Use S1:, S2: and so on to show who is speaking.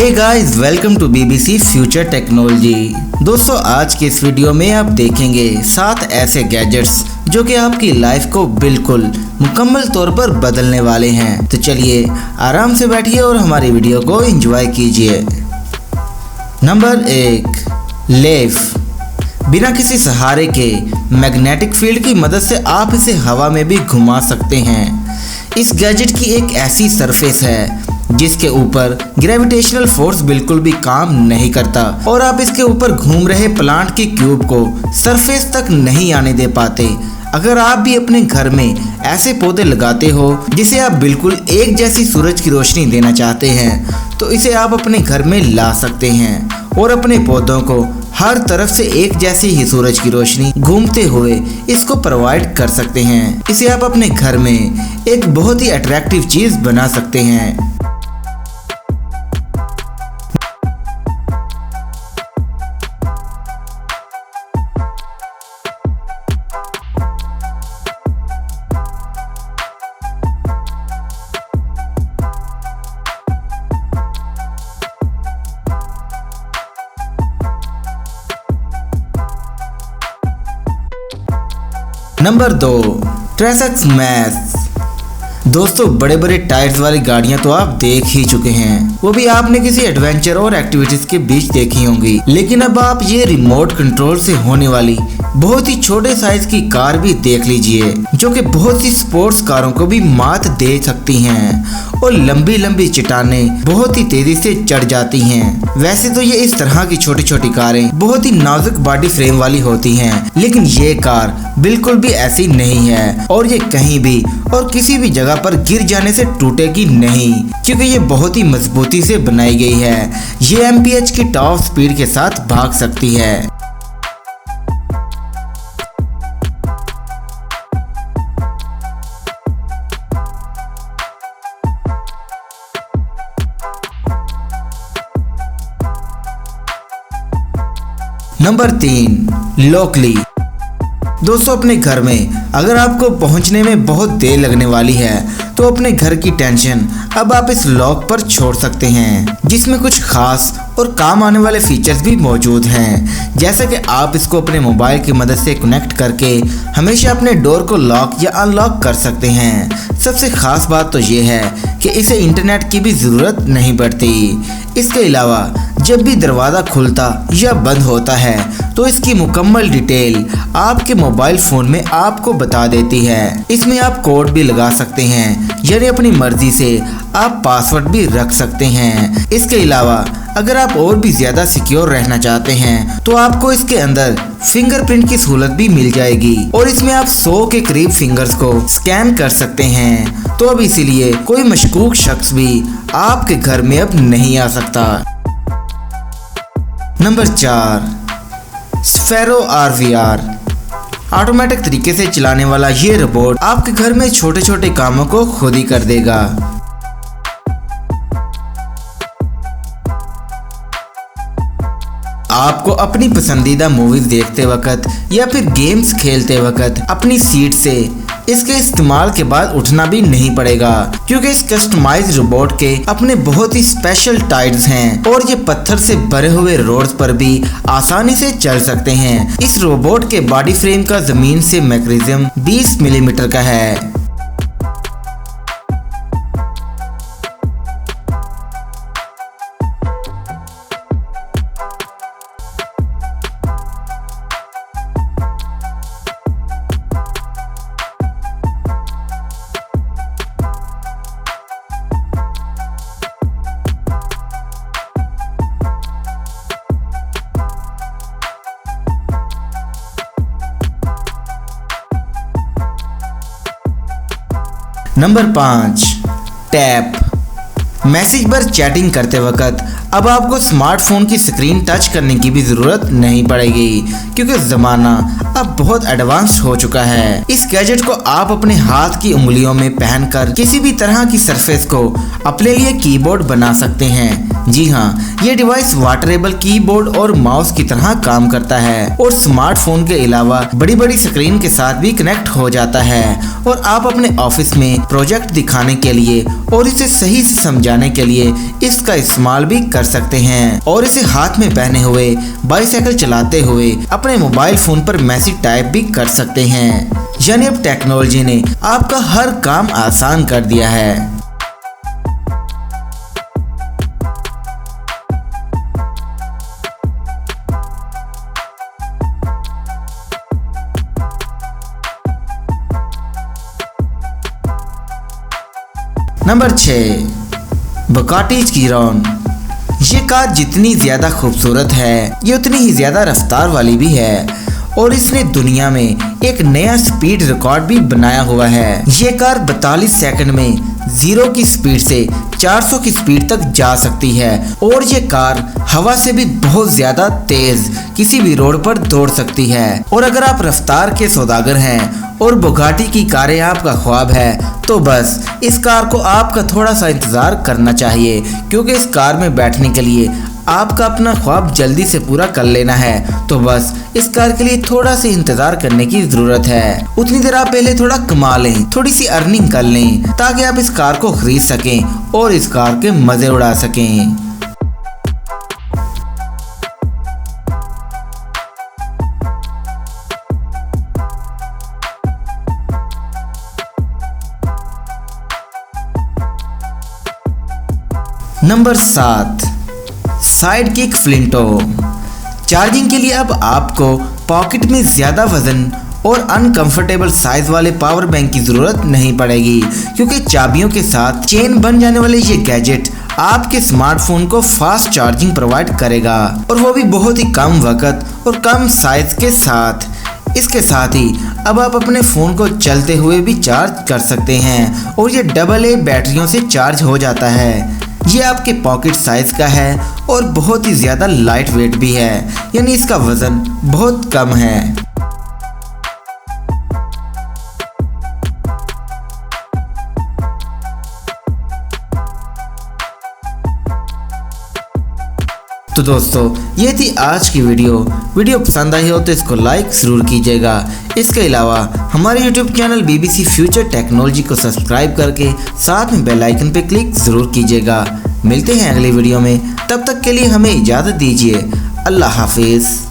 S1: Hey guys, welcome to BBC future technology. दोस्तों, आज के इस वीडियो में आप देखेंगे 7 ऐसे गैजेट्स जो कि आपकी लाइफ को बिल्कुल मुकम्मल तौर पर बदलने वाले हैं। तो चलिए आराम से बैठिए और हमारी वीडियो को एंजॉय कीजिए। Number 1, left. बिना किसी सहारे के मैग्नेटिक फील्ड की मदद से आप इसे हवा में भी घुमा सकते हैं। इस गैजेट की एक ऐसी सरफेस है जिसके ऊपर ग्रेविटेशनल फोर्स बिल्कुल भी काम नहीं करता और आप इसके ऊपर घूम रहे प्लांट की क्यूब को सरफेस तक नहीं आने दे पाते। अगर आप भी अपने घर में ऐसे पौधे लगाते हो जिसे आप बिल्कुल एक जैसी सूरज की रोशनी देना चाहते हैं, तो इसे आप अपने घर में ला सकते हैं और अपने पौधों को हर तरफ से एक जैसी ही सूरज की रोशनी घूमते हुए इसको प्रोवाइड कर सकते हैं। इसे आप अपने घर में एक बहुत ही अट्रैक्टिव चीज बना सकते हैं। नंबर 2, ट्रेसेक्स मैथ। दोस्तों, बड़े बड़े टायर्स वाली गाड़ियां तो आप देख ही चुके हैं, वो भी आपने किसी एडवेंचर और एक्टिविटीज के बीच देखी होंगी। लेकिन अब आप ये रिमोट कंट्रोल से होने वाली बहुत ही छोटे साइज की कार भी देख लीजिए, जो कि बहुत सी स्पोर्ट्स कारों को भी मात दे सकती हैं और लंबी लंबी चट्टानें बहुत ही तेजी से चढ़ जाती हैं। वैसे तो ये इस तरह की छोटी छोटी कारें बहुत ही नाजुक बॉडी फ्रेम वाली होती हैं, लेकिन ये कार बिल्कुल भी ऐसी नहीं है और ये कहीं भी और किसी भी जगह पर गिर जाने से टूटेगी नहीं, क्योंकि ये बहुत ही मजबूती से बनाई गई है। ये एमपीएच की टॉप स्पीड के साथ भाग सकती है। Number 3, Lockley. दोस्तों, अपने घर में अगर आपको पहुंचने में बहुत देर लगने वाली है तो अपने घर की टेंशन अब आप इस लॉक पर छोड़ सकते हैं, जिसमें कुछ खास और काम आने वाले फीचर्स भी मौजूद हैं। जैसे कि आप इसको अपने मोबाइल की मदद से कनेक्ट करके हमेशा अपने डोर को लॉक या अनलॉक कर सकते हैं। सबसे खास बात तो ये है कि इसे इंटरनेट की भी ज़रूरत नहीं पड़ती। इसके अलावा जब भी दरवाज़ा खुलता या बंद होता है तो इसकी मुकम्मल डिटेल आपके मोबाइल फ़ोन में आपको बता देती है। इसमें आप कोड भी लगा सकते हैं, यानी अपनी मर्जी से आप पासवर्ड भी रख सकते हैं। इसके अलावा अगर आप और भी ज़्यादा सिक्योर रहना चाहते हैं तो आपको इसके अंदर फिंगरप्रिंट की सहूलत भी मिल जाएगी और इसमें आप 100 के करीब फिंगर्स को स्कैन कर सकते हैं। तो अब इसीलिए कोई मशकूक शख्स भी आपके घर में अब नहीं आ सकता। Number 4, स्फेरो RVR. ऑटोमेटिक तरीके से चलाने वाला ये रोबोट आपके घर में छोटे छोटे कामों को खुद ही कर देगा। आपको अपनी पसंदीदा मूवीज देखते वक्त या फिर गेम्स खेलते वक्त अपनी सीट से इसके इस्तेमाल के बाद उठना भी नहीं पड़ेगा, क्योंकि इस कस्टमाइज्ड रोबोट के अपने बहुत ही स्पेशल टायर्स हैं और ये पत्थर से भरे हुए रोड्स पर भी आसानी से चल सकते हैं। इस रोबोट के बॉडी फ्रेम का जमीन से मैकेनिज्म 20 मिलीमीटर का है। Number 5, tap. मैसेज पर चैटिंग करते वक्त अब आपको स्मार्टफोन की स्क्रीन टच करने की भी ज़रूरत नहीं पड़ेगी, क्योंकि ज़माना अब बहुत एडवांस हो चुका है। इस गैजेट को आप अपने हाथ की उंगलियों में पहनकर किसी भी तरह की सरफेस को अपने लिए कीबोर्ड बना सकते हैं। जी हाँ, ये डिवाइस वाटरेबल कीबोर्ड और माउस की तरह काम करता है और स्मार्टफोन के अलावा बड़ी बड़ी स्क्रीन के साथ भी कनेक्ट हो जाता है और आप अपने ऑफिस में प्रोजेक्ट दिखाने के लिए और इसे सही से समझाने जाने के लिए इसका इस्तेमाल भी कर सकते हैं और इसे हाथ में पहने हुए बाईसाइकिल चलाते हुए अपने मोबाइल फोन पर मैसेज टाइप भी कर सकते हैं। यानी अब टेक्नोलॉजी ने आपका हर काम आसान कर दिया है। Number 6, Bugatti Chiron. ये कार जितनी ज़्यादा खूबसूरत है ये उतनी ही ज़्यादा रफ्तार वाली भी है और इसने दुनिया में एक नया स्पीड रिकॉर्ड भी बनाया हुआ है। ये कार 42 सेकंड में 0 की स्पीड से 400 की स्पीड तक जा सकती है और ये कार हवा से भी बहुत ज़्यादा तेज किसी भी रोड पर दौड़ सकती है। और अगर आप रफ्तार के सौदागर हैं और बुगाटी की कारें आपका ख्वाब है तो बस इस कार को आपका थोड़ा सा इंतज़ार करना चाहिए, क्योंकि इस कार में बैठने के लिए आपका अपना ख्वाब जल्दी से पूरा कर लेना है। तो बस इस कार के लिए थोड़ा सा इंतज़ार करने की ज़रूरत है। उतनी देर आप पहले थोड़ा कमा लें, थोड़ी सी अर्निंग कर लें ताकि आप इस कार को खरीद सकें और इस कार के मज़े उड़ा सकें। नंबर 7, साइड किक फ्लिंटो। चार्जिंग के लिए अब आपको पॉकेट में ज़्यादा वजन और अनकंफर्टेबल साइज वाले पावर बैंक की ज़रूरत नहीं पड़ेगी, क्योंकि चाबियों के साथ चेन बन जाने वाले ये गैजेट आपके स्मार्टफोन को फास्ट चार्जिंग प्रोवाइड करेगा और वो भी बहुत ही कम वक्त और कम साइज के साथ। इसके साथ ही अब आप अपने फ़ोन को चलते हुए भी चार्ज कर सकते हैं और ये AA बैटरियों से चार्ज हो जाता है। ये आपके पॉकेट साइज का है और बहुत ही ज़्यादा लाइट वेट भी है, यानी इसका वज़न बहुत कम है। तो दोस्तों ये थी आज की वीडियो पसंद आई हो तो इसको लाइक ज़रूर कीजिएगा। इसके अलावा हमारे YouTube channel BBC future technology को सब्सक्राइब करके साथ में बेल आइकन पे क्लिक ज़रूर कीजिएगा। मिलते हैं अगली वीडियो में, तब तक के लिए हमें इजाज़त दीजिए। अल्लाह हाफिज़।